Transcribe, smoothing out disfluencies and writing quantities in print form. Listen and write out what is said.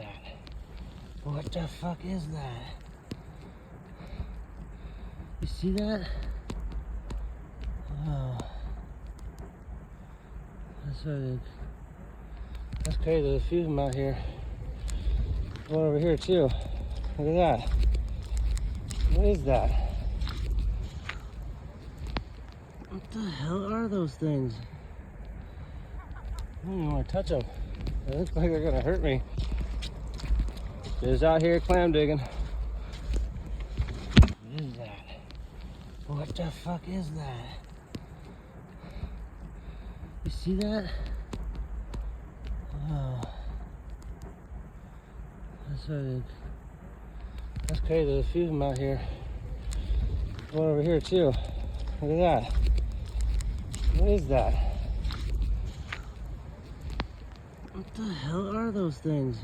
that? What the fuck is that? You see that? Oh. That's crazy. There's a few of them out here. One over here too. Look at that. What is that? What the hell are those things? I don't even want to touch them. It looks like they're gonna hurt me. Just out here clam digging. What is that? What the fuck is that? You see that? Oh. That's crazy. There's a few of them out here. One over here too. Look at that. What is that? What the hell are those things?